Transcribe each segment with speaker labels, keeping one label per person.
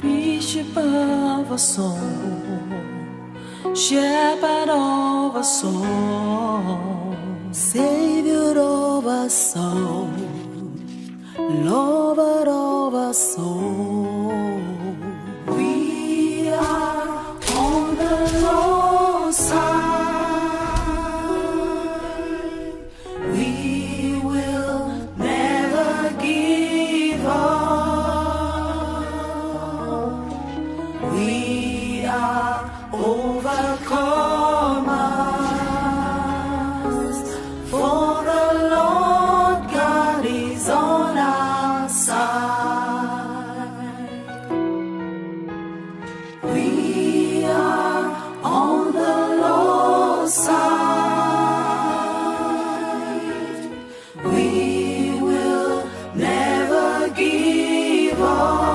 Speaker 1: Bishop of our soul, shepherd of our soul, savior of our soul, lover of our soul. We are on the Lord's side. We will never give up. We are overcomers, for the Lord God is on our side. We are on the Lord's side. We will never give up.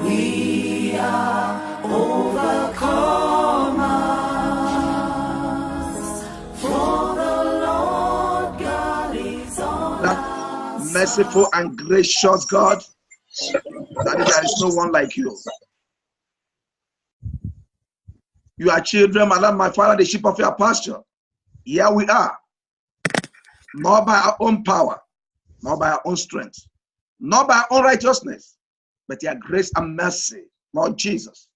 Speaker 1: We are overcomers, for the Lord God is on
Speaker 2: That
Speaker 1: our
Speaker 2: merciful and gracious God, that there is no one like you. You are children, my Lord, my Father, the sheep of your pasture. Here we are, not by our own power, not by our own strength, not by our own righteousness, but your grace and mercy, Lord Jesus,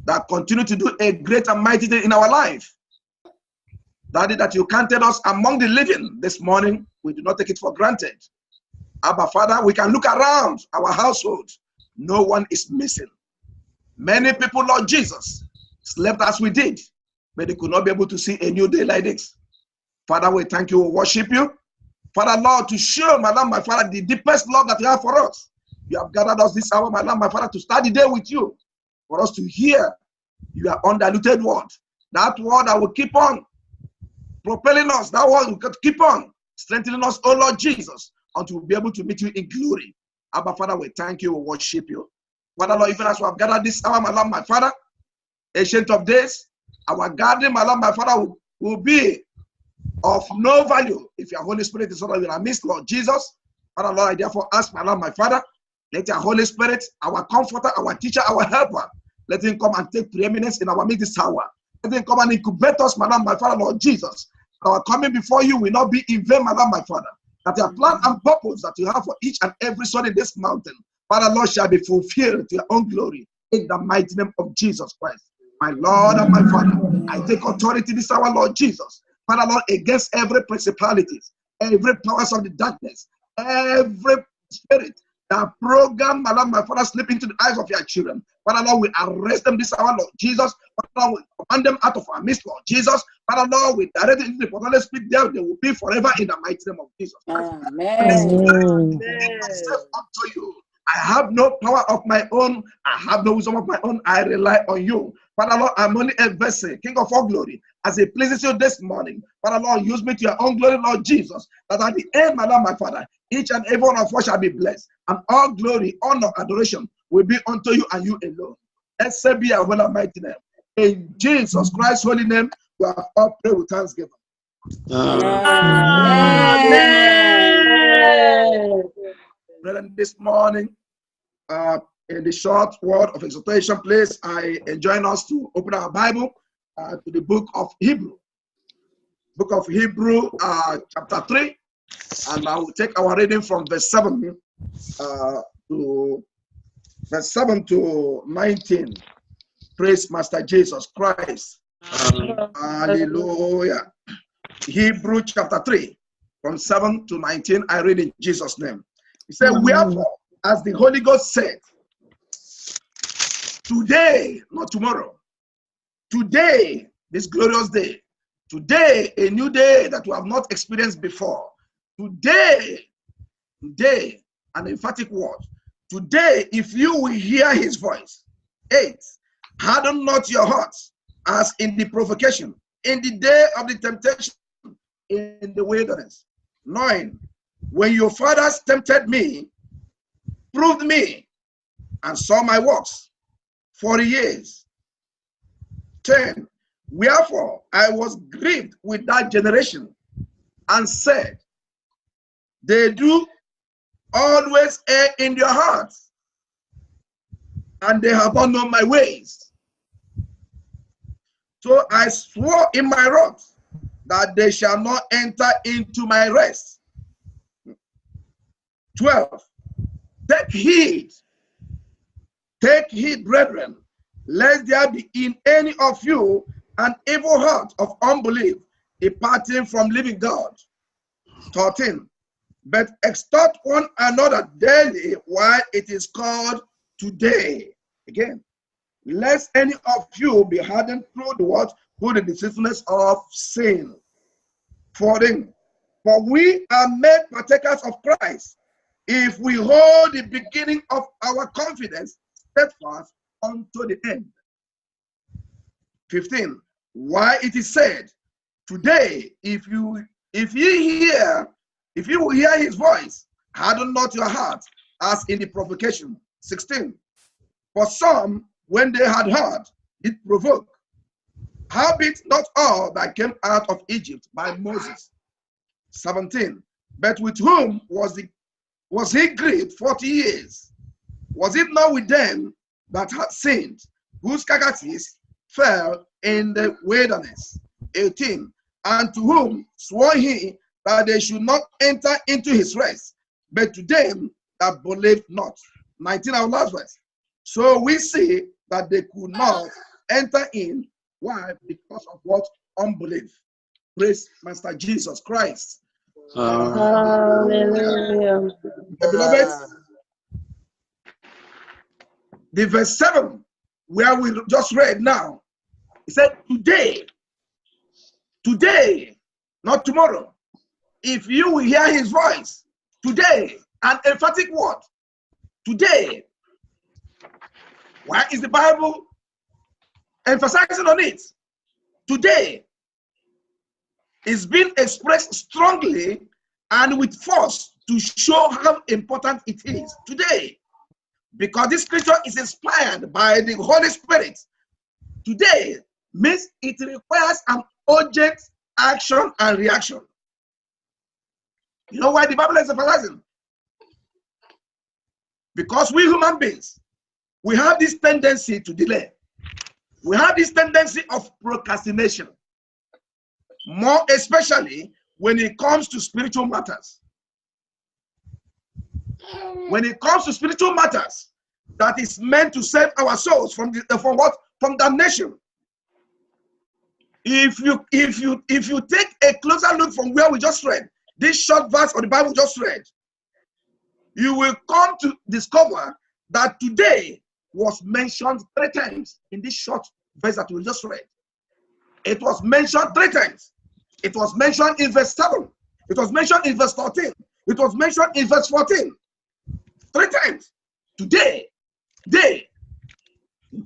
Speaker 2: that continue to do a great and mighty thing in our life. Daddy, that you counted us among the living this morning, we do not take it for granted. Abba, Father, we can look around our household. No one is missing. Many people, Lord Jesus, slept as we did, but they could not be able to see a new day like this. Father, we thank you, we worship you. Father, Lord, to show, my Lord, my Father, the deepest love that you have for us. You have gathered us this hour, my Lord, my Father, to start the day with you, for us to hear your undiluted word. That word that will keep on propelling us, that word will keep on strengthening us, oh Lord Jesus, until we'll be able to meet you in glory. Abba, Father, we thank you, we worship you. Father, Lord, even as we have gathered this hour, my Lord, my Father, Ancient of Days, our gathering, my Lord, my Father, will be of no value if your Holy Spirit is not in our midst, Lord Jesus. Father, Lord, I therefore ask, my Lord, my Father, let your Holy Spirit, our comforter, our teacher, our helper, let him come and take preeminence in our midst this hour. Let him come and incubate us, my Lord, my Father, Lord Jesus. Our coming before you will not be in vain, my Lord, my Father. That your plan and purpose that you have for each and every son in this mountain, Father, Lord, shall be fulfilled to your own glory in the mighty name of Jesus Christ. My Lord and my Father, I take authority this hour, Lord Jesus. Father, Lord, against every principalities, every powers of the darkness, every spirit that program, my Lord, my Father, slip into the eyes of your children. Father, Lord, we arrest them this hour, Lord Jesus. Father, Lord, we command them out of our midst, Lord Jesus. Father, Lord, we direct them into the portal, speak there, they will be forever in the mighty name of Jesus Christ.
Speaker 3: Amen.
Speaker 2: Myself unto you. I have no power of my own. I have no wisdom of my own. I rely on you. Father, Lord, I'm only a vessel, King of all glory, as it pleases you this morning. Father, Lord, use me to your own glory, Lord Jesus, that at the end, my Lord, my Father, each and every one of us shall be blessed, and all glory, honor, adoration will be unto you and you alone. Blessed be our holy and mighty name. In Jesus Christ's holy name, we have all prayed with thanksgiving.
Speaker 3: Amen.
Speaker 2: Brethren, this morning, in the short word of exhortation, please, I enjoin us to open our Bible to the book of Hebrew. Book of Hebrew, chapter 3, and I will take our reading from verse 7 to verse 7 to 19. Praise Master Jesus Christ. Hallelujah. Hebrew chapter 3, from 7 to 19, I read in Jesus' name. He said, wherefore, as the Holy Ghost said, today, not tomorrow, today, this glorious day, today, a new day that we have not experienced before, today, an emphatic word, today, if you will hear his voice, 8, harden not your hearts, as in the provocation, in the day of the temptation, in the wilderness. 9, when your fathers tempted me, proved me, and saw my works 40 years. 10. Wherefore I was grieved with that generation and said, they do always err in their hearts, and they have not known my ways. So I swore in my wrath that they shall not enter into my rest. 12. Take heed, brethren, lest there be in any of you an evil heart of unbelief, departing from living God. 13. But exhort one another daily while it is called today. Again, lest any of you be hardened through the what? Through the deceitfulness of sin. 14. For we are made partakers of Christ, if we hold the beginning of our confidence steadfast unto the end. 15. Why it is said, today, if you will hear his voice, harden not your heart, as in the provocation. 16. For some, when they had heard, did provoke. Howbeit not all that came out of Egypt by Moses. 17. But with whom was he grieved 40 years? Was it not with them that had sinned, whose carcasses fell in the wilderness? 18. And to whom swore he that they should not enter into his rest, but to them that believed not. 19, our last verse. So we see that they could not enter in. Why? Because of what? Unbelief. Praise Master Jesus Christ.
Speaker 3: Hallelujah.
Speaker 2: Beloved, the verse 7, where we just read now, it said, today, not tomorrow, if you will hear his voice, today, an emphatic word, today. Why is the Bible emphasizing on it? Today is being expressed strongly and with force to show how important it is today. Because this scripture is inspired by the Holy Spirit. Today means it requires an urgent action and reaction. You know why the Bible is emphasizing? Because we human beings, we have this tendency to delay. We have this tendency of procrastination. More especially when it comes to spiritual matters. When it comes to spiritual matters that is meant to save our souls from what? From damnation. If you take a closer look from where we just read, this short verse of the Bible just read, you will come to discover that today was mentioned 3 times in this short verse that we just read. It was mentioned 3 times. It was mentioned in verse 7. It was mentioned in verse 13. It was mentioned in verse 14. 3 times. Today. The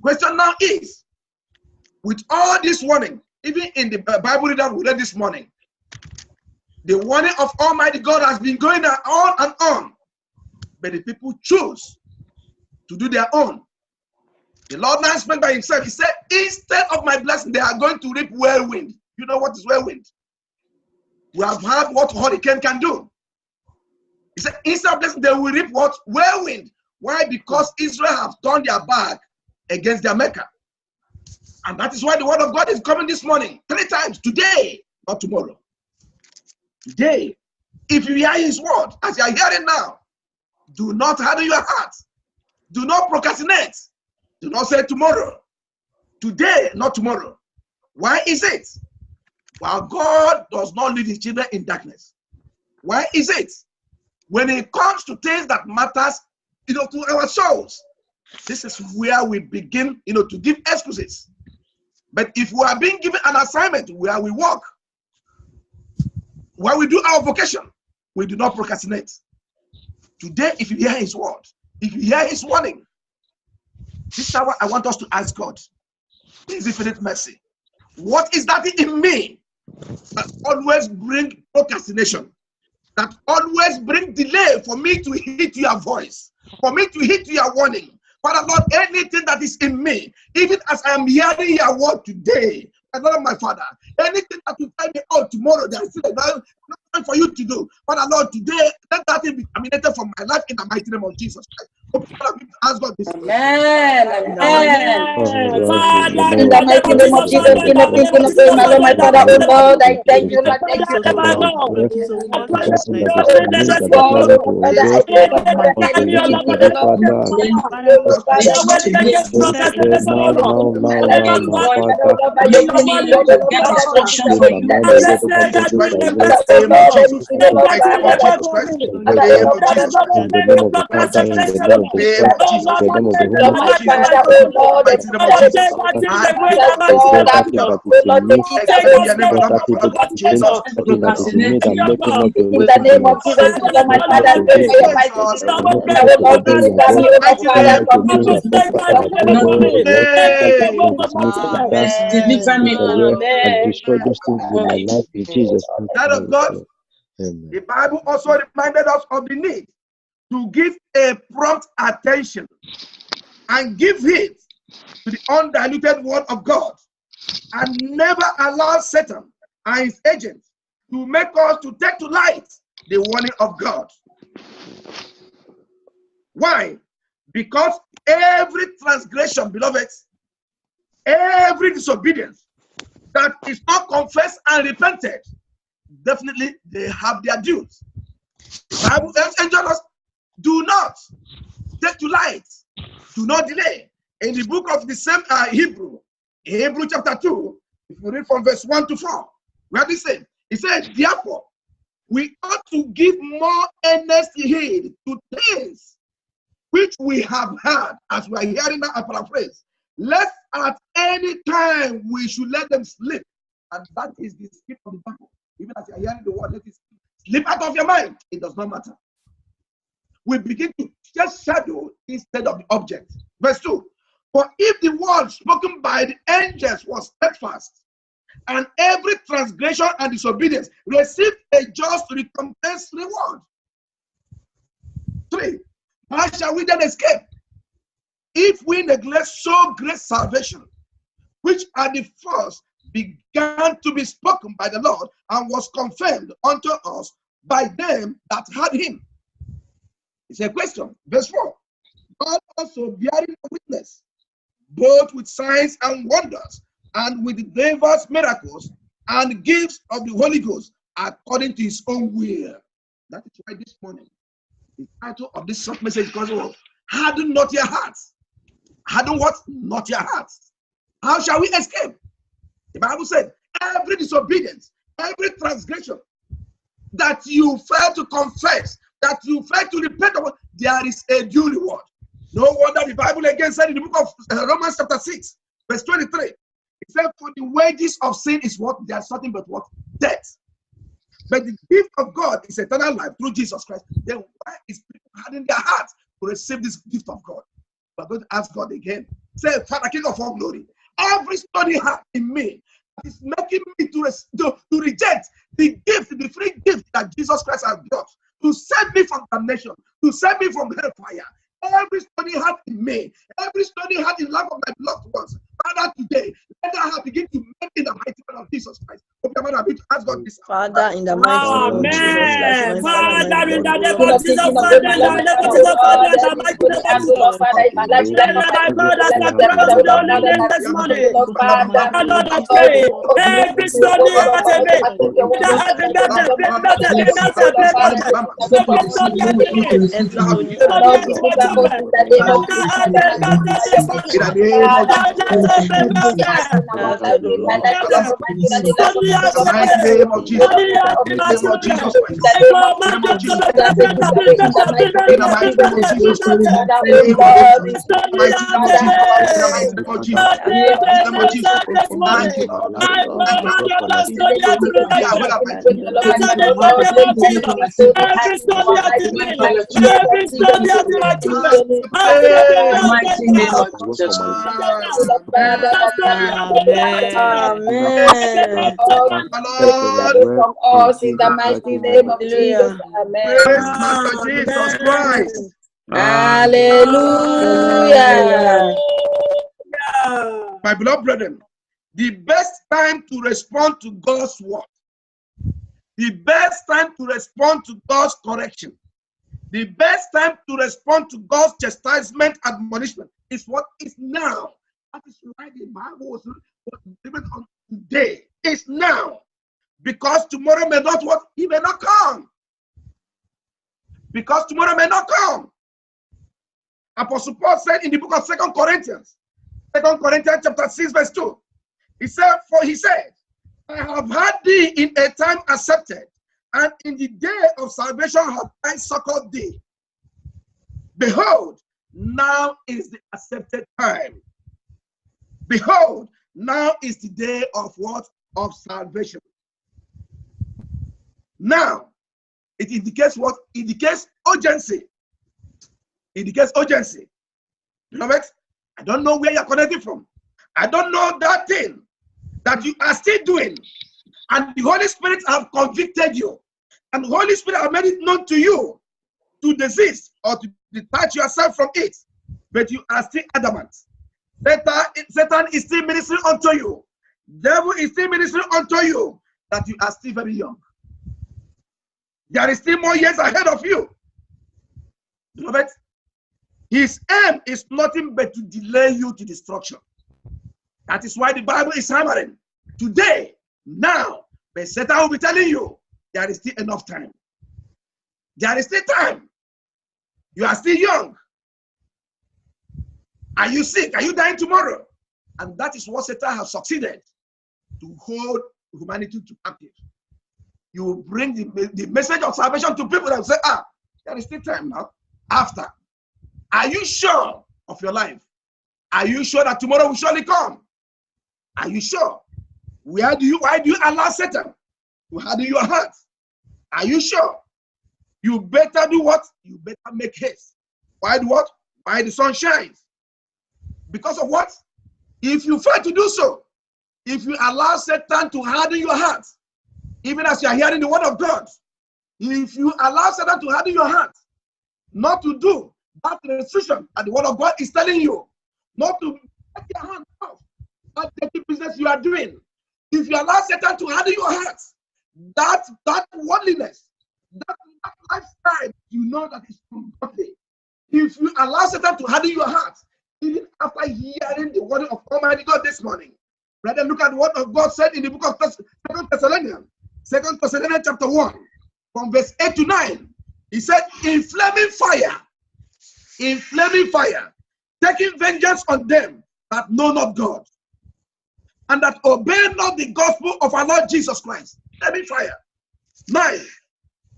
Speaker 2: question now is, with all this warning, even in the Bible that we read this morning, the warning of Almighty God has been going on and on. But the people choose to do their own. The Lord now spoke by himself. He said, instead of my blessing, they are going to reap whirlwind. You know what is whirlwind? We have heard what hurricane can do. He said, instead of blessing, they will reap what? Whirlwind. Why? Because Israel have turned their back against their Maker. And that is why the word of God is coming this morning. 3 times. Today, not tomorrow. Today. If you hear his word, as you are hearing now, do not harden your heart. Do not procrastinate. Do not say tomorrow. Today, not tomorrow. Why is it? Well, God does not leave his children in darkness. Why is it? When it comes to things that matters, to our souls, this is where we begin, to give excuses. But if we are being given an assignment where we work, where we do our vocation, we do not procrastinate. Today, if you hear his word, if you hear his warning, this is what I want us to ask God. His infinite mercy. What is that in me that always bring procrastination? That always bring delay for me to heed your voice, for me to heed your warning, Father Lord, anything that is in me, even as I am hearing your word today, Lord, my Father, anything that will tell me, oh, tomorrow there is still nothing for you to do. Father Lord, today, let that thing be terminated from my life in the mighty name of Jesus Christ. Ask God this.
Speaker 4: Amen.
Speaker 3: In the mighty name of Jesus, King of Kings, King of Glory, my Lord, my Father, oh Lord, I thank you, Lord, thank you, Lord. God, oh Father, I pray, Lord, Father, anything, Lord, Lord, oh Father, by your name, Lord, Lord, Father, anything that will hinder me, Father, oh Lord, anything, Lord, Father, that will Father, oh Lord, Father,
Speaker 5: In the name of the Father, in the name of the Son, in the name of the Holy
Speaker 3: Lord, my
Speaker 5: Spirit,
Speaker 3: Father, oh Lord, and Father, God, I'm
Speaker 5: that
Speaker 3: oh
Speaker 5: is
Speaker 3: Lord,
Speaker 5: in me,
Speaker 3: taking that will
Speaker 5: that evil that is in, that thing that is in me that make me not to
Speaker 3: in the
Speaker 5: listen to
Speaker 3: name
Speaker 5: my
Speaker 3: of Jesus, Lord, my
Speaker 5: make me
Speaker 3: Father,
Speaker 5: to
Speaker 3: pray
Speaker 5: obey
Speaker 3: for your
Speaker 5: God,
Speaker 3: mighty name.
Speaker 5: make me
Speaker 3: I
Speaker 5: not
Speaker 3: will
Speaker 5: to
Speaker 3: not
Speaker 5: obey your
Speaker 3: deliver
Speaker 5: voice,
Speaker 3: me, oh my
Speaker 5: make
Speaker 3: Father,
Speaker 5: me to
Speaker 3: from
Speaker 5: obey
Speaker 3: evil.
Speaker 5: your voice, Father, that
Speaker 3: Lord,
Speaker 5: oh Lord, that
Speaker 2: Hey.
Speaker 5: thing is me to dance,
Speaker 4: Deliver
Speaker 5: take
Speaker 4: me,
Speaker 5: away and
Speaker 4: amen.
Speaker 5: destroy those things in my life in Jesus' name.
Speaker 2: Child of God,
Speaker 5: Amen.
Speaker 2: the Bible also reminded us of the need to give a prompt attention and give heed to the undiluted word of God, and never allow Satan and his agents to make us to take to light the warning of God. Why? Because every transgression, beloved, every disobedience that is not confessed and repented, definitely they have their dues. The Bible enjoins us, do not take to light, do not delay. In the book of the same Hebrew chapter 2, if you read from verse 1 to 4, where this says, it says, therefore, we ought to give more earnest heed to things which we have heard, as we are hearing now, I paraphrase, lest at any time we should let them slip. And that is the script of the Bible. Even as you are hearing the word, let it slip out of your mind. It does not matter. We begin to just shadow instead of the object. Verse 2. For if the word spoken by the angels was steadfast, and every transgression and disobedience received a just recompense reward. 3. How shall we then escape if we neglect so great salvation, which at the first began to be spoken by the Lord and was confirmed unto us by them that had him? It's a question. Verse 4. God also bearing witness, both with signs and wonders, and with diverse miracles and gifts of the Holy Ghost, according to his own will. That is why this morning, the title of this short message goes on, harden not your hearts. Harden what? Not your hearts. How shall we escape? The Bible said, every disobedience, every transgression that you fail to confess, that you fail to repent of, there is a due reward. No wonder the Bible again said in the book of Romans chapter 6, verse 23, it said, for the wages of sin is what? There's nothing but what? Death. But the gift of God is eternal life through Jesus Christ. Then why is people hardening their hearts to receive this gift of God? We're going to ask God again. Say, Father, King of all glory, every stony heart in me that is making me to reject the gift, the free gift that Jesus Christ has brought, to save me from damnation, to save me from hellfire. Every stony heart in me, every stony heart in the life of my loved ones, Father, today, let that heart begin to melt in the mighty name of Jesus Christ. Okay, Father, to ask God this.
Speaker 3: Father, in the mighty name of Jesus Christ,
Speaker 4: Amen. Father, in the name
Speaker 3: King
Speaker 4: of
Speaker 3: of Kings,
Speaker 4: Jesus,
Speaker 3: King of
Speaker 4: Father,
Speaker 3: Glory, my
Speaker 4: in
Speaker 3: Lord,
Speaker 4: the
Speaker 3: my
Speaker 4: name of
Speaker 3: Father,
Speaker 4: Jesus,
Speaker 3: oh
Speaker 4: Father,
Speaker 3: God,
Speaker 4: in the
Speaker 3: every
Speaker 4: mighty
Speaker 3: stony
Speaker 4: name of
Speaker 3: heart, oh Lord,
Speaker 4: Jesus.
Speaker 3: Father, in my life,
Speaker 4: Let
Speaker 3: let the
Speaker 4: the
Speaker 3: mighty
Speaker 4: God
Speaker 3: name,
Speaker 4: that
Speaker 3: let
Speaker 4: has
Speaker 3: it be,
Speaker 4: praised
Speaker 3: oh
Speaker 4: your
Speaker 3: Lord,
Speaker 4: holy
Speaker 3: Father,
Speaker 4: name
Speaker 3: that
Speaker 4: this
Speaker 3: is
Speaker 4: morning.
Speaker 3: oh Lord, Father,
Speaker 4: Father, Lord, I
Speaker 3: oh God,
Speaker 4: pray.
Speaker 3: oh
Speaker 4: Every
Speaker 3: oh
Speaker 4: stony
Speaker 3: Lord,
Speaker 4: heart in
Speaker 3: Father, to
Speaker 4: me.
Speaker 3: accept your word,
Speaker 4: That
Speaker 3: oh
Speaker 4: has
Speaker 3: Father,
Speaker 4: been
Speaker 3: to
Speaker 4: melted,
Speaker 3: your
Speaker 4: be
Speaker 3: word,
Speaker 4: melted, be
Speaker 3: oh
Speaker 4: melted, be
Speaker 3: Lord, Father,
Speaker 4: melted. Every stony heart in me.
Speaker 3: every
Speaker 4: Every
Speaker 3: stony
Speaker 4: stony
Speaker 3: heart,
Speaker 4: heart
Speaker 3: every
Speaker 4: in my
Speaker 3: stony heart,
Speaker 4: children.
Speaker 3: in the name of
Speaker 4: Father,
Speaker 3: Jesus,
Speaker 4: have
Speaker 3: Father,
Speaker 4: been
Speaker 3: that is
Speaker 4: melted
Speaker 3: by
Speaker 4: this
Speaker 3: your
Speaker 4: morning.
Speaker 2: In the
Speaker 3: power,
Speaker 2: name of
Speaker 3: Father,
Speaker 2: Jesus.
Speaker 3: every stony heart in our life, in my life, in the life of my children, in the life of my
Speaker 2: In the
Speaker 3: Lord,
Speaker 2: mighty
Speaker 3: Father,
Speaker 2: name of Jesus.
Speaker 3: of
Speaker 2: In
Speaker 3: the
Speaker 2: the name
Speaker 3: people,
Speaker 2: of Jesus
Speaker 3: in
Speaker 2: Christ.
Speaker 3: the name of
Speaker 2: In the name
Speaker 3: Jesus,
Speaker 2: of Jesus
Speaker 3: Father,
Speaker 2: Christ.
Speaker 3: take it away in the mighty
Speaker 2: In
Speaker 3: name
Speaker 2: the
Speaker 3: of
Speaker 2: mighty
Speaker 3: Jesus,
Speaker 2: name of Jesus Christ.
Speaker 3: Father,
Speaker 2: In the
Speaker 3: oh
Speaker 2: name of Jesus
Speaker 3: Lord,
Speaker 2: Christ.
Speaker 3: we
Speaker 2: In the mighty name of
Speaker 3: Father,
Speaker 2: Jesus.
Speaker 3: have
Speaker 2: In the
Speaker 3: mercy.
Speaker 2: mighty name of Jesus.
Speaker 3: Father,
Speaker 2: In the
Speaker 3: have
Speaker 2: mighty name of Jesus.
Speaker 4: This morning,
Speaker 2: Thank you, Lord.
Speaker 4: I
Speaker 2: Thank you,
Speaker 4: command
Speaker 2: Lord.
Speaker 4: your
Speaker 3: in the
Speaker 4: custodian
Speaker 3: name
Speaker 4: to
Speaker 3: of
Speaker 4: be
Speaker 2: Yeah,
Speaker 3: Jesus,
Speaker 2: what
Speaker 4: melted.
Speaker 2: am
Speaker 3: King
Speaker 2: I
Speaker 3: of
Speaker 2: doing?
Speaker 3: Kings, Lord,
Speaker 4: Melted
Speaker 3: my
Speaker 4: in
Speaker 3: Father,
Speaker 4: the
Speaker 3: oh
Speaker 4: mighty
Speaker 3: Lord,
Speaker 4: name of
Speaker 3: every
Speaker 4: Jesus.
Speaker 3: stony
Speaker 4: Every
Speaker 3: heart in our
Speaker 4: soldier
Speaker 3: life,
Speaker 4: to
Speaker 3: in
Speaker 4: me.
Speaker 3: my life, Father,
Speaker 4: Every
Speaker 3: please,
Speaker 4: soldier to my
Speaker 3: every
Speaker 4: children.
Speaker 3: stony
Speaker 4: Have to be
Speaker 2: Hey.
Speaker 4: melted now.
Speaker 2: Ah.
Speaker 3: Amen. Oh,
Speaker 2: My
Speaker 3: take it
Speaker 2: Lord.
Speaker 3: away from us in the mighty name of Jesus. Amen.
Speaker 2: Praise Master Jesus
Speaker 4: Amen.
Speaker 2: Christ.
Speaker 6: Hallelujah.
Speaker 2: My beloved brethren, the best time to respond to God's word, the best time to respond to God's correction, the best time to respond to God's chastisement, admonishment is what is now. That is why the Bible was given on today. It's now. Because tomorrow may not what? He may not come. Because tomorrow may not come. Apostle Paul said in the book of 2 Corinthians chapter 6, verse 2. He said, I have had thee in a time accepted, and in the day of salvation have I succored thee. Behold, now is the accepted time. Behold, now is the day of what? Of salvation. Now, it indicates what? It indicates urgency. It indicates urgency. Beloved, I don't know where you're connecting from. I don't know that thing that you are still doing. And the Holy Spirit have convicted you. And the Holy Spirit have made it known to you to desist or to detach yourself from it. But you are still adamant. Satan is still ministering unto you. Devil is still ministering unto you that you are still very young. There is still more years ahead of you. Beloved, his aim is nothing but to delay you to destruction. That is why the Bible is hammering. Today, now, but Satan will be telling you, there is still enough time. There is still time. You are still young. Are you sick? Are you dying tomorrow? And that is what Satan has succeeded to hold humanity to captive. You will bring the message of salvation to people and say, there is still time now. After. Are you sure of your life? Are you sure that tomorrow will surely come? Are you sure? Why do you allow Satan to harden your heart? Are you sure? You better do what? You better make haste. Why do what? Why the sun shines? Because of what? If you fail to do so, if you allow Satan to harden your heart, even as you are hearing the word of God, if you allow Satan to harden your heart, not to do that restriction that the word of God is telling you, not to take your hand off that dirty business you are doing. If you allow Satan to harden your heart, that worldliness, that lifestyle, you know that is ungodly. If you allow Satan to harden your heart, even after hearing the word of Almighty God this morning, brother, look at the word of God said in the book of 2 Thessalonians chapter 1, from verse 8 to 9. He said, in flaming fire, taking vengeance on them that know not God, and that obey not the gospel of our Lord Jesus Christ. Flaming fire. 9.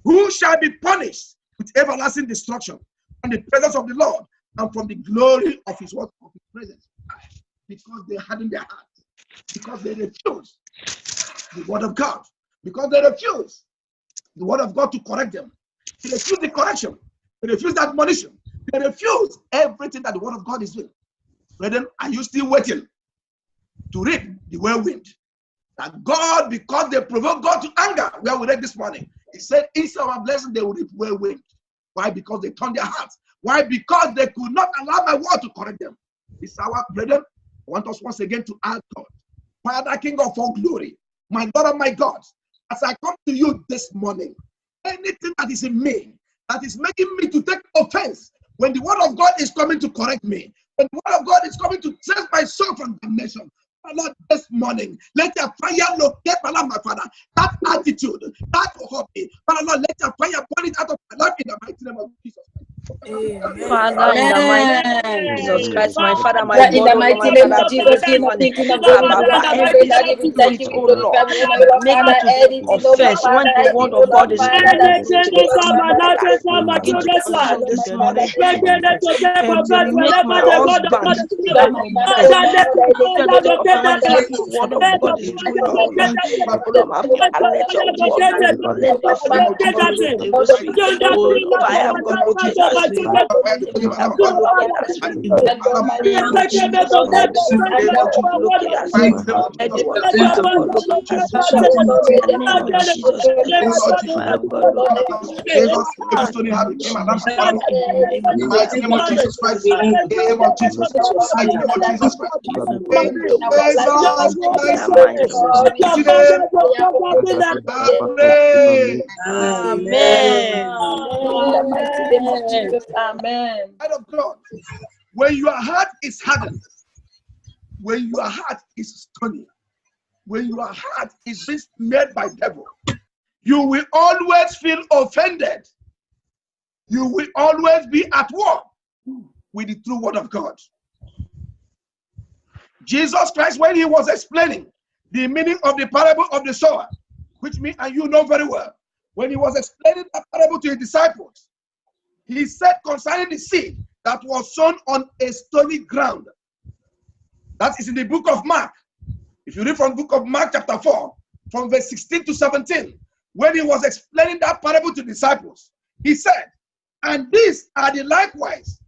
Speaker 2: Who shall be punished with everlasting destruction from the presence of the Lord and from the glory of his word, of his presence. Because they harden their hearts. Because they refuse the word of God. Because they refuse the word of God to correct them. They refuse the correction. They refuse the admonition. They refuse everything that the word of God is doing. Brethren, are you still waiting to reap the whirlwind? That God, because they provoke God to anger, where we read this morning, he said, instead of a blessing, they will reap whirlwind. Why? Because they turned their hearts. Why? Because they could not allow my word to correct them. This hour, brethren, I want us once again to ask God, Father, King of all glory, my Lord and my God, as I come to you this morning, anything that is in me that is making me to take offense when the word of God is coming to correct me, when the word of God is coming to save my soul from damnation, Lord, this morning, let your fire locate my life, my Father. That attitude, that hobby, Father, Lord, let your fire burn it out of my life in the mighty name of Jesus.
Speaker 6: Father, in the mighty name of Jesus Christ, my Father, my
Speaker 4: That
Speaker 6: God,
Speaker 4: in the mighty name of Jesus, King of Kings, King of Glory,
Speaker 6: every
Speaker 4: Daddy, we thank you,
Speaker 6: spirit,
Speaker 4: we
Speaker 6: oh
Speaker 4: glorify
Speaker 6: Lord,
Speaker 4: your name,
Speaker 6: that
Speaker 4: our
Speaker 6: make me
Speaker 4: Father,
Speaker 6: to take
Speaker 4: anything, oh my
Speaker 6: offense when
Speaker 4: Father,
Speaker 6: the word
Speaker 4: anything, oh
Speaker 6: of
Speaker 4: Lord,
Speaker 6: God is
Speaker 4: Father, that
Speaker 6: coming
Speaker 4: is to
Speaker 6: to
Speaker 4: my life.
Speaker 6: into action this morning,
Speaker 4: That
Speaker 6: and make my husband,
Speaker 4: is
Speaker 6: that my
Speaker 4: my
Speaker 6: wife,
Speaker 4: Lord,
Speaker 6: to take
Speaker 4: I
Speaker 6: offense Let the word of God is doing all. Lord, my Father, let your word, Lord, let my Father continue to speak. Oh, Lord, fire of God locate us. Fire of God locate us. In the name of Jesus, let the fire of God locate us. Let the fire of God locate us. In the name of Jesus, fire of God locate us.
Speaker 2: Stony Heart became an answer. In the mighty name of Jesus Christ. In the name of Jesus. In the mighty name of Jesus Christ.
Speaker 4: Amen.
Speaker 2: Of God. When your heart is hardened, when your heart is stony, when your heart is being made by devil, you will always feel offended. You will always be at war with the true word of God. Jesus Christ, when he was explaining the meaning of the parable of the sower, which me and you know very well, when he was explaining that parable to his disciples, he said concerning the seed that was sown on a stony ground. That is in the book of Mark. If you read from the book of Mark chapter 4, from verse 16 to 17, when he was explaining that parable to disciples, he said, and these are the likewise,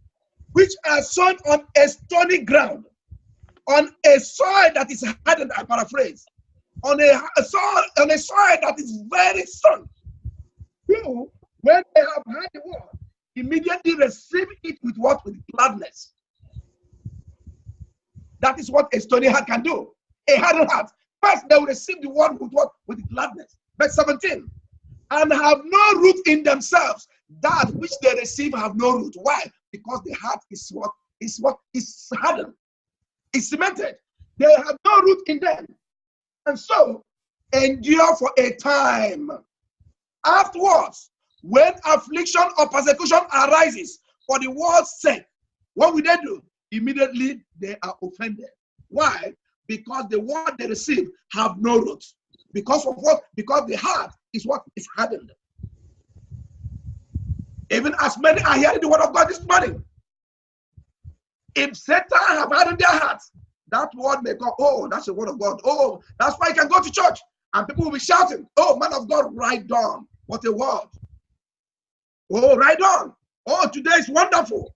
Speaker 2: which are sown on a stony ground, on a soil that is hardened, I paraphrase, on a soil that is very strong. Who, when they have heard the word, immediately receive it with what? With gladness. That is what a stony heart can do. A hardened heart. First, they will receive the word with what? With gladness. Verse 17. And have no root in themselves. That which they receive have no root. Why? Because the heart is what? Is hardened. It's cemented. They have no root in them. And so, endure for a time. Afterwards, when affliction or persecution arises for the word's sake, what will they do? Immediately they are offended. Why? Because the word they receive have no root. Because of what? Because the heart is what is hardened. Even as many are hearing the word of God this morning, if Satan have hardened their hearts, that word may go, oh, that's the word of God. Oh, that's why you can go to church and people will be shouting, oh, man of God, write down. What a word. Oh, write on. Oh, today is wonderful.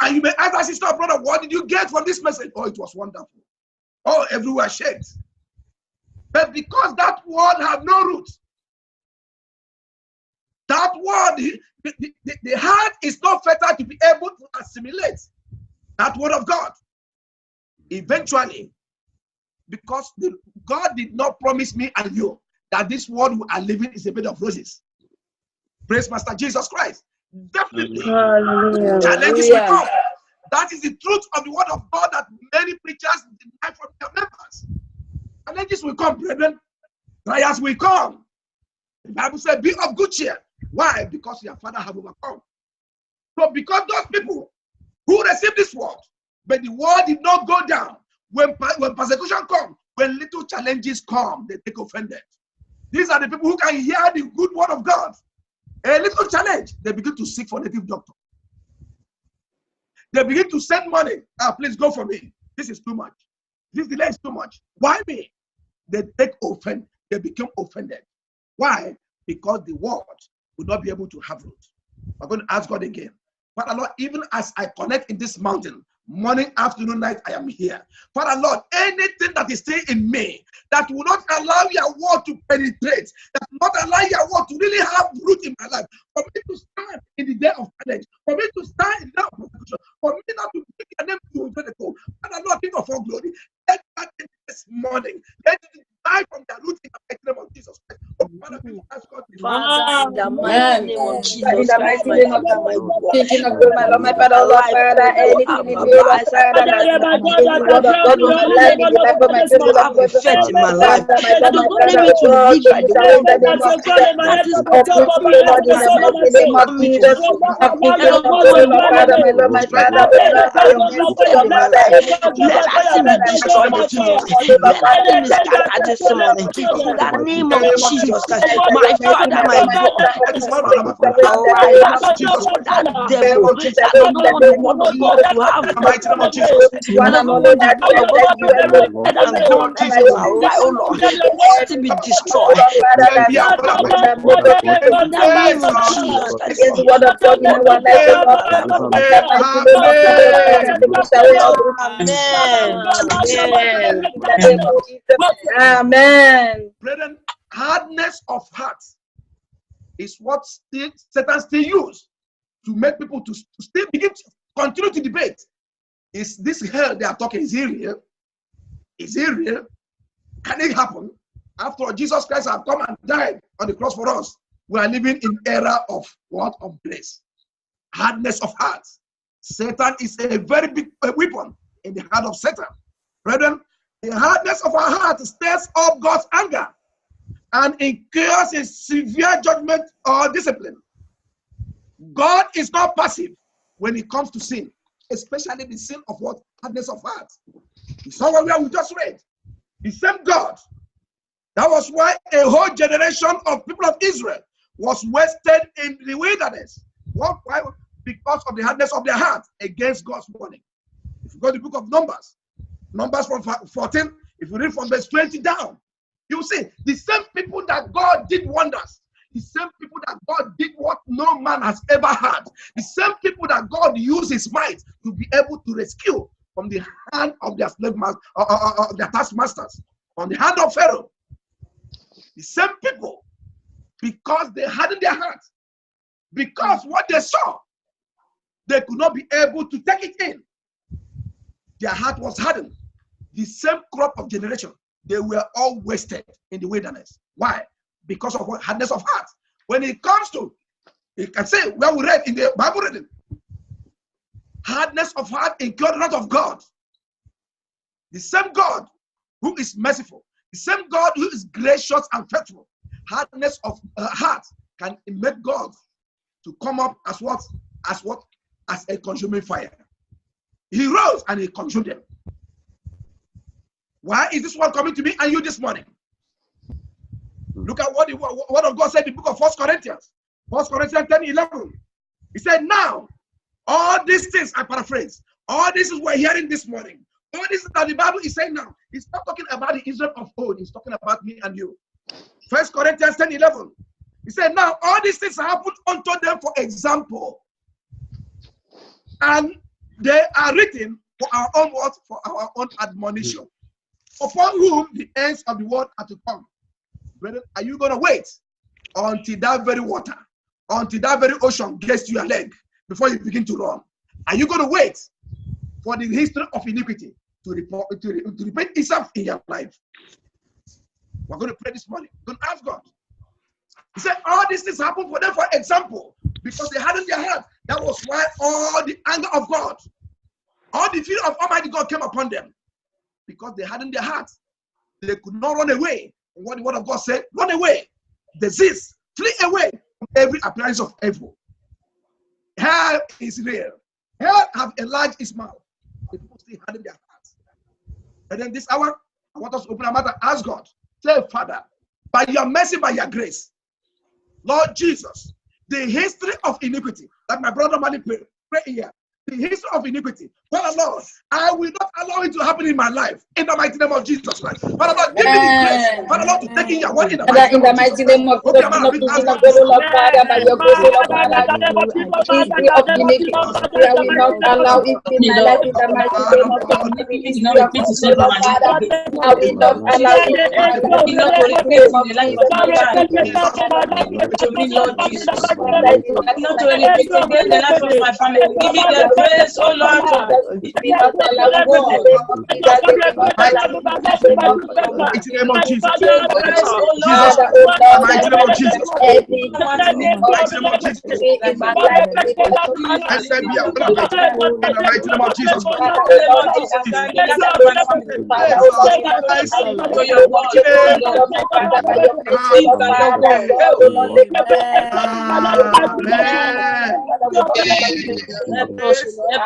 Speaker 2: And you may ask our sister or brother, what did you get from this message? Oh, it was wonderful. Oh, everywhere shakes. But because that word have no root, that word, the heart is not fertile to be able to assimilate that word of God. Eventually, because God did not promise me and you that this world we are living is a bed of roses. Praise Master Jesus Christ. Definitely. Challenges will come. That is the truth of the word of God that many preachers deny from their members. Challenges will come, brethren. Trials will come. The Bible says, be of good cheer. Why? Because your Father have overcome. So because those people who received this word, but the word did not go down, when persecution comes, when little challenges come, they take offended. These are the people who can hear the good word of God. A little challenge, they begin to seek for native doctor. They begin to send money. Please go for me. This is too much. This delay is too much. Why me? They take offense. They become offended. Why? Because the word will not be able to have root. We're going to ask God again. Father Lord, even as I connect in this mountain, morning, afternoon, night, I am here. Father Lord, anything that is still in me that will not allow your word to penetrate, that will not allow your word to really have root in my life, for me to stand in the day of challenge, for me to stand in the day of persecution, for me not to take your name to the goal. Father Lord, King of all glory, let that this morning, let it die from the root in the name of Jesus Christ. Oh, Father, we ask God to
Speaker 6: Father, in the mighty name of Jesus Christ,
Speaker 4: In the mighty name of thinking of God, my Lord, my Father, Lord, Father, anything in me, Lord, Father, that the word of God in my life, in the life of my children,
Speaker 6: have effect in my life.
Speaker 4: my
Speaker 6: That
Speaker 4: God,
Speaker 6: does
Speaker 4: my
Speaker 6: not
Speaker 4: Father,
Speaker 6: need me to
Speaker 4: oh God,
Speaker 6: live by the way
Speaker 4: in
Speaker 6: of
Speaker 4: the
Speaker 6: God.
Speaker 4: name of Jesus,
Speaker 6: That is
Speaker 4: of
Speaker 6: not
Speaker 4: thinking, Lord, in the mighty name of Jesus, of thinking of God, Lord, Father, my Lord, my Father, oh Lord, I am
Speaker 6: rooted in my
Speaker 4: Father,
Speaker 6: life.
Speaker 4: anything
Speaker 6: Let
Speaker 4: that
Speaker 6: that
Speaker 4: is
Speaker 6: thing be
Speaker 4: that I know
Speaker 6: destroyed
Speaker 4: not
Speaker 6: this
Speaker 4: of
Speaker 6: morning.
Speaker 4: God, Lord,
Speaker 6: Let that
Speaker 4: Father,
Speaker 6: thing be
Speaker 4: let
Speaker 6: scattered this morning. In the name of Jesus Christ, my
Speaker 4: the mighty
Speaker 6: Father, under my door.
Speaker 2: That is what I'm about.
Speaker 6: I ask you, that devil that I don't want the word of God to have
Speaker 2: The mighty name of Jesus.
Speaker 6: I don't want the word of God to be promoted and gone in my life, oh Lord. Let it be destroyed.
Speaker 2: Then be out of it.
Speaker 6: In the name of Jesus Christ.
Speaker 4: Against the word of God in our life, oh Lord. In the mighty name of Jesus, Father, take it away all the
Speaker 6: Amen.
Speaker 4: in the name of Jesus. Amen.
Speaker 2: Brethren, hardness of heart is what Satan still use to make people to still begin to continue to debate. Is this hell they are talking, is it real? Is it real? Can it happen? After all, Jesus Christ has come and died on the cross for us. We are living in era of what? Of grace. Hardness of heart. Satan is a very big weapon in the heart of Satan. Brethren, the hardness of our heart stirs up God's anger and incurs a severe judgment or discipline. God is not passive when it comes to sin, especially the sin of what? Hardness of heart. It's somewhere where we just read. The same God. That was why a whole generation of people of Israel was wasted in the wilderness. What? Why? Because of the hardness of their heart against God's warning. If you go to the book of Numbers, Numbers from 14, if you read from verse 20 down, you will see the same people that God did wonders, the same people that God did what no man has ever had, the same people that God used his might to be able to rescue from the hand of their slave masters, their taskmasters, from the hand of Pharaoh. The same people, because they hardened their hearts, because what they saw, they could not be able to take it in. Their heart was hardened. The same crop of generation, they were all wasted in the wilderness. Why? Because of what? Hardness of heart. When it comes to, you can say, where we read in the Bible reading, hardness of heart incurred the wrath of God. The same God who is merciful, the same God who is gracious and faithful. Hardness of heart can make God to come up as what? As a consuming fire. He rose and he consumed them. Why is this one coming to me and you this morning? Look at what the word of God said in the book of 1 Corinthians. 1 Corinthians 10:11. He said, now, all these things, I paraphrase, all this is we're hearing this morning. All this that the Bible is saying now, it's not talking about the Israel of old, it's talking about me and you. 1 Corinthians 10:11. He said, now, all these things happened unto them for example. And they are written for our own words, for our own admonition, upon whom the ends of the world are to come. Brethren, are you going to wait until that very water, until that very ocean gets to your leg before you begin to run? Are you going to wait for the history of iniquity to repeat itself in your life? We're going to pray this morning. We're going to ask God. He said, all these things happened for them for example, because they hardened their heart. That was why all the anger of God, all the fear of Almighty God came upon them, because they hardened their hearts. They could not run away. And what the word of God said, run away. Disease, flee away from every appearance of evil. Hell is real. Hell have enlarged its mouth. The people still harden their hearts. And then this hour, I want us to open our mouth and ask God, say, Father, by your mercy, by your grace, Lord Jesus, the history of iniquity, that my brother Mali pray here, the history of iniquity, Father Lord, I will not allow it to happen in my life, in the mighty name of Jesus Christ. Father Lord, give me the grace, Father Lord, to take in your word in the mighty name of Jesus.
Speaker 4: Name of God, Father, by your grace, Lord, Father, history of iniquity, I will not allow it in my life, in the mighty name of God, history of evil, Lord, Father, I will not allow it in my life, in the mighty name of Jesus.
Speaker 6: Not to repeat again the life of my family. Give me the grace, oh Lord.
Speaker 2: Mighty name of Jesus.
Speaker 6: Jesus.
Speaker 2: Mighty name of Jesus. Mighty name of Jesus. I said, be a in the mighty name of Jesus.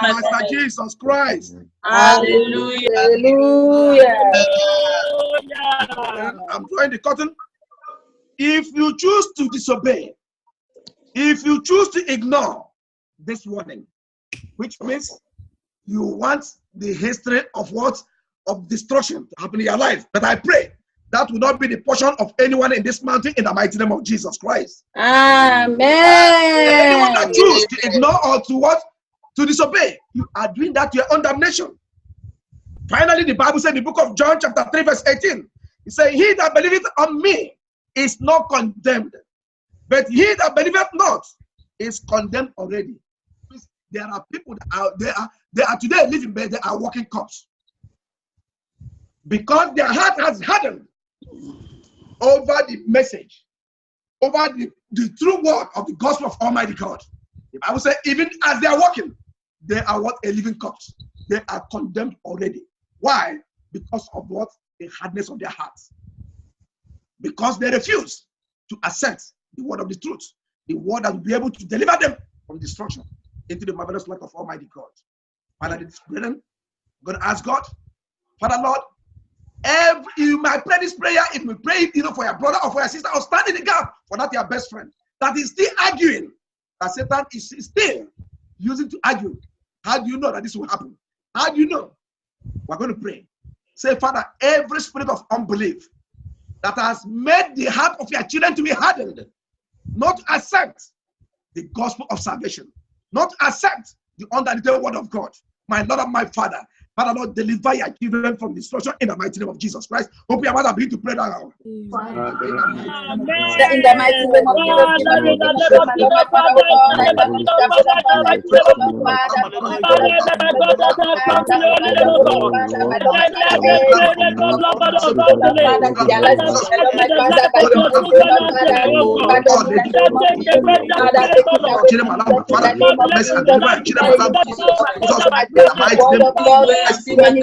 Speaker 2: Master Jesus Christ.
Speaker 6: Hallelujah.
Speaker 4: Hallelujah.
Speaker 2: I'm drawing the curtain If you choose to disobey, if you choose to ignore this warning, which means you want the history of what? Of destruction to happen in your life. But I pray that will not be the portion of anyone in this mountain in the mighty name of Jesus Christ.
Speaker 4: Amen.
Speaker 2: Anyone that choose to ignore or to what? To disobey, you are doing that to your own damnation. Finally, the Bible said in the book of John chapter 3 verse 18, it says, he that believeth on me is not condemned, but he that believeth not is condemned already. There are people that they are today living, but they are walking corpse. Because their heart has hardened over the message, over the true word of the gospel of Almighty God. The Bible says, even as they are walking, they are what? A living corpse. They are condemned already. Why? Because of what? The hardness of their hearts. Because they refuse to accept the word of the truth, the word that will be able to deliver them from destruction into the marvelous light of Almighty God. Father, this brethren, I'm going to ask God, Father Lord, you might pray this prayer, if you pray it, for your brother or for your sister, or stand in the gap for that your best friend that is still arguing, that Satan is still using to argue. How do you know that this will happen? How do you know? We're going to pray. Say, Father, every spirit of unbelief that has made the heart of your children to be hardened, not to accept the gospel of salvation, not to accept the undiluted word of God, my Lord and my Father. Father, Lord, deliver your children from destruction in the mighty name of Jesus Christ. Hope your mother begin to pray that out.
Speaker 4: In the mighty name of Jesus, my Lord, my Father, oh God, I come to you, Father, I pray, oh Lord, Father,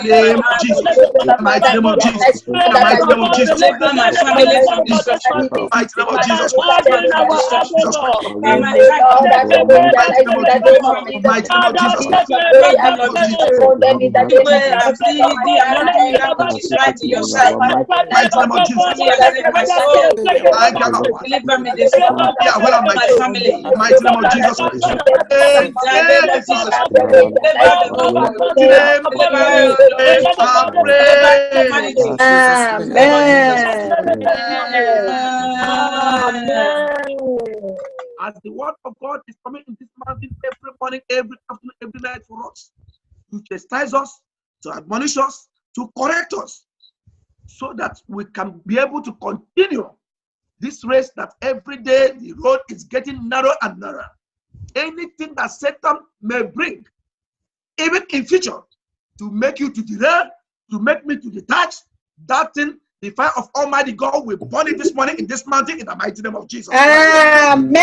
Speaker 2: name of Jesus. The mighty name of Jesus. The mighty name of Jesus.
Speaker 6: Deliver my family from destruction.
Speaker 2: The mighty name of Jesus.
Speaker 6: My husband from destruction. My
Speaker 2: Mighty name of Jesus.
Speaker 6: To your side.
Speaker 2: Mighty name of Jesus.
Speaker 6: My soul.
Speaker 2: Thank you, Lord.
Speaker 6: Deliver me this morning.
Speaker 2: Yeah, well,
Speaker 6: My family.
Speaker 2: mighty name of Jesus. As the word of God is coming in this mountain every morning, every afternoon, every night for us, to chastise us, to admonish us, to correct us, so that we can be able to continue this race that every day the road is getting narrower and narrower. Anything that Satan may bring, even in future, to make you to derail, to make me to detach, that thing, the fire of Almighty God will burn it this morning in this mountain in the mighty name of Jesus.
Speaker 4: Amen.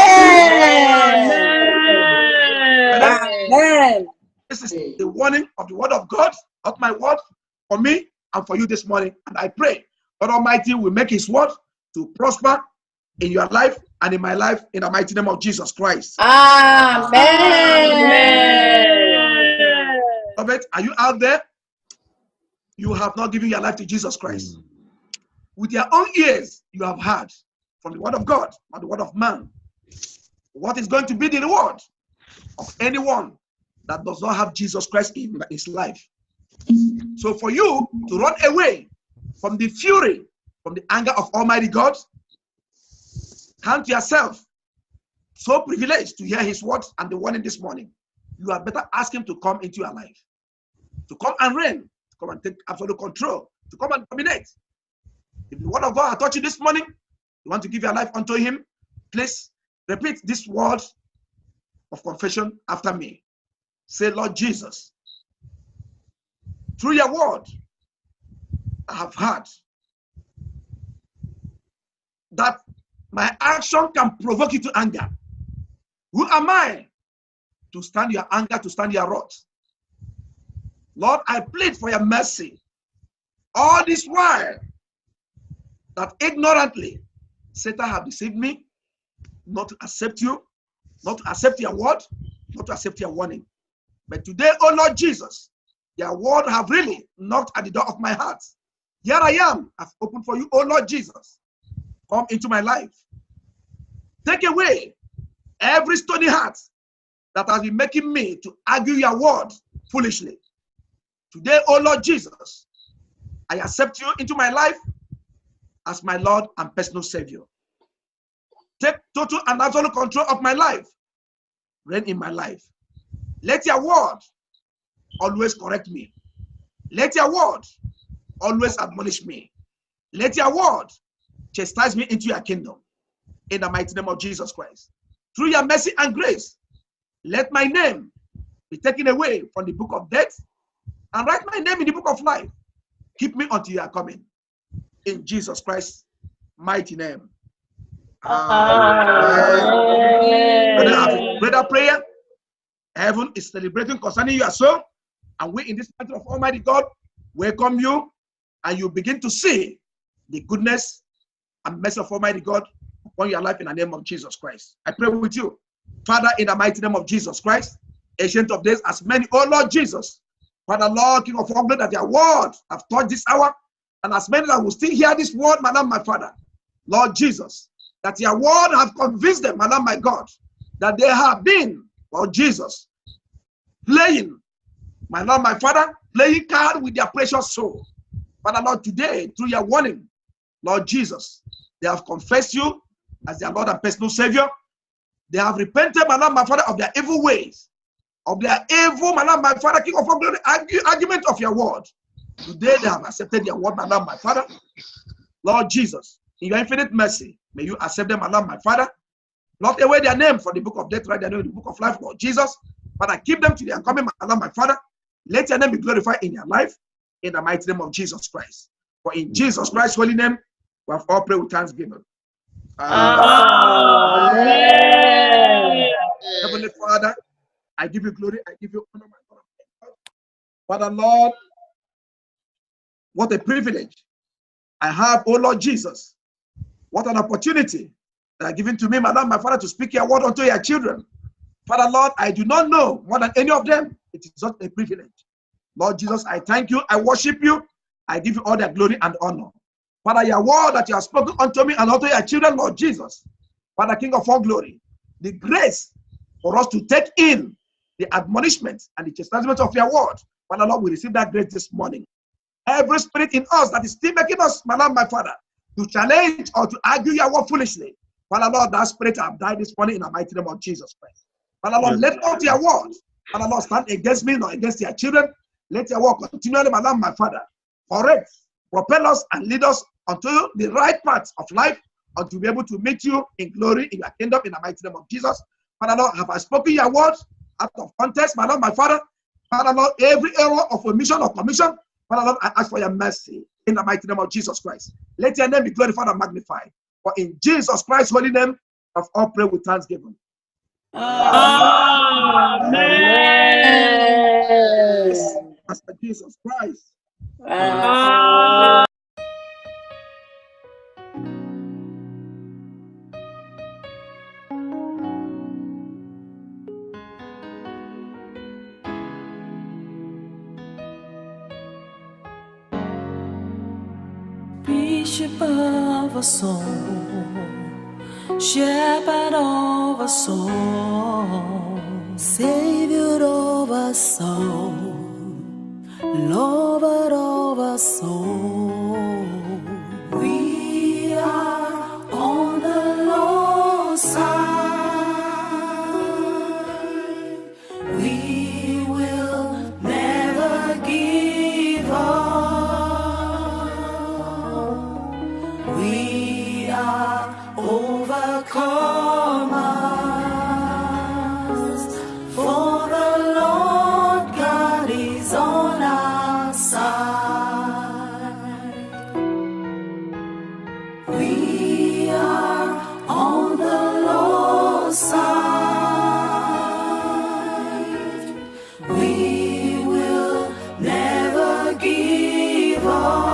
Speaker 2: Amen. This is the warning of the word of God, not my word, for me and for you this morning. And I pray God Almighty will make his word to prosper in your life and in my life in the mighty name of Jesus Christ.
Speaker 4: Amen.
Speaker 2: Beloved, are you out there? You have not given your life to Jesus Christ. With your own ears, you have heard from the word of God, not the word of man, what is going to be the reward of anyone that does not have Jesus Christ in his life. So for you to run away from the fury, from the anger of Almighty God, count yourself so privileged to hear his words and the warning this morning. You had better ask him to come into your life, to come and reign, to come and take absolute control, to come and dominate. If the word of God has touched you this morning, you want to give your life unto him, please repeat this word of confession after me. Say, Lord Jesus, through your word, I have heard that my action can provoke you to anger. Who am I to stand your anger, to stand your wrath? Lord, I plead for your mercy. All this while that ignorantly Satan have deceived me, not to accept you, not to accept your word, not to accept your warning. But today, oh Lord Jesus, your word have really knocked at the door of my heart. Here I am, I've opened for you, oh Lord Jesus. come into my life. Take away every stony heart that has been making me to argue your word foolishly. Today, oh Lord Jesus, I accept you into my life as my Lord and personal Savior. Take total and absolute control of my life. Reign in my life. Let your word always correct me. Let your word always admonish me. Let your word chastise me into your kingdom. In the mighty name of Jesus Christ. Through your mercy and grace, let my name be taken away from the book of death and write my name in the book of life. Keep me until you are coming. In Jesus Christ's mighty name. Amen. Brother prayer. Heaven is celebrating concerning your soul. And we in this matter of Almighty God welcome you, and you begin to see the goodness and mercy of Almighty God upon your life in the name of Jesus Christ. I pray with you. Father, in the mighty name of Jesus Christ, Ancient of Days, as many, oh Lord Jesus, Father, Lord, King of all glory, that your word have taught this hour, and as many that will still hear this word, my Lord, my Father, Lord Jesus, that your word have convinced them, my Lord, my God, that they have been, Lord Jesus, playing, my Lord, my Father, playing card with their precious soul. Father, Lord, today, through your warning, Lord Jesus, they have confessed you as their Lord and personal Savior. They have repented, my Lord, my Father, of their evil ways, of their evil, my Lord, my Father, King of all glory, argument of your word. Today, they have accepted your word, my Lord, my Father. Lord Jesus, in your infinite mercy, may you accept them, my Lord, my Father. Blot away their name from the book of death, write their name in the book of life, Lord Jesus. Father, keep them to their coming, my Lord, my Father. Let your name be glorified in their life, in the mighty name of Jesus Christ. For in Jesus Christ's holy name, we have all prayed with thanksgiving. Amen. Heavenly Father, I give you glory, I give you honor, my God. Father, Lord, what a privilege I have, oh Lord Jesus. What an opportunity that are given to me, my Lord, my Father, to speak your word unto your children. Father, Lord, I do not know more than any of them. It is not a privilege. Lord Jesus, I thank you, I worship you, I give you all the glory and honor. Father, your word that you have spoken unto me and unto your children, Lord Jesus, Father, King of all glory, the grace for us to take in the admonishment and the chastisement of your word. Father, Lord, we receive that grace this morning. Every spirit in us that is still making us, my Lord, my Father, to challenge or to argue your word foolishly, Father, Lord, that spirit have died this morning in the mighty name of Jesus Christ. Father, Lord, let out your word, Father, Lord, stand against me, not against your children. Let your word continually, my Lord, my Father, correct, propel us and lead us unto the right path of life, and to be able to meet you in glory in your kingdom in the mighty name of Jesus. Father, Lord, have I spoken your word out of context, my Lord, my Father? Father, Lord, every error of omission or commission, Father, Lord, I ask for your mercy in the mighty name of Jesus Christ. Let your name be glorified and magnified. For in Jesus Christ's holy name, of all pray with thanksgiving.
Speaker 4: Amen.
Speaker 2: Master Jesus Christ.
Speaker 1: Bishop of our soul, shepherd of our soul, savior of our soul, lover of our soul. We are on the Lord's side. We will never give up. We are overcomers, for the Lord God is on our side. We are on the Lord's side. We will never give up.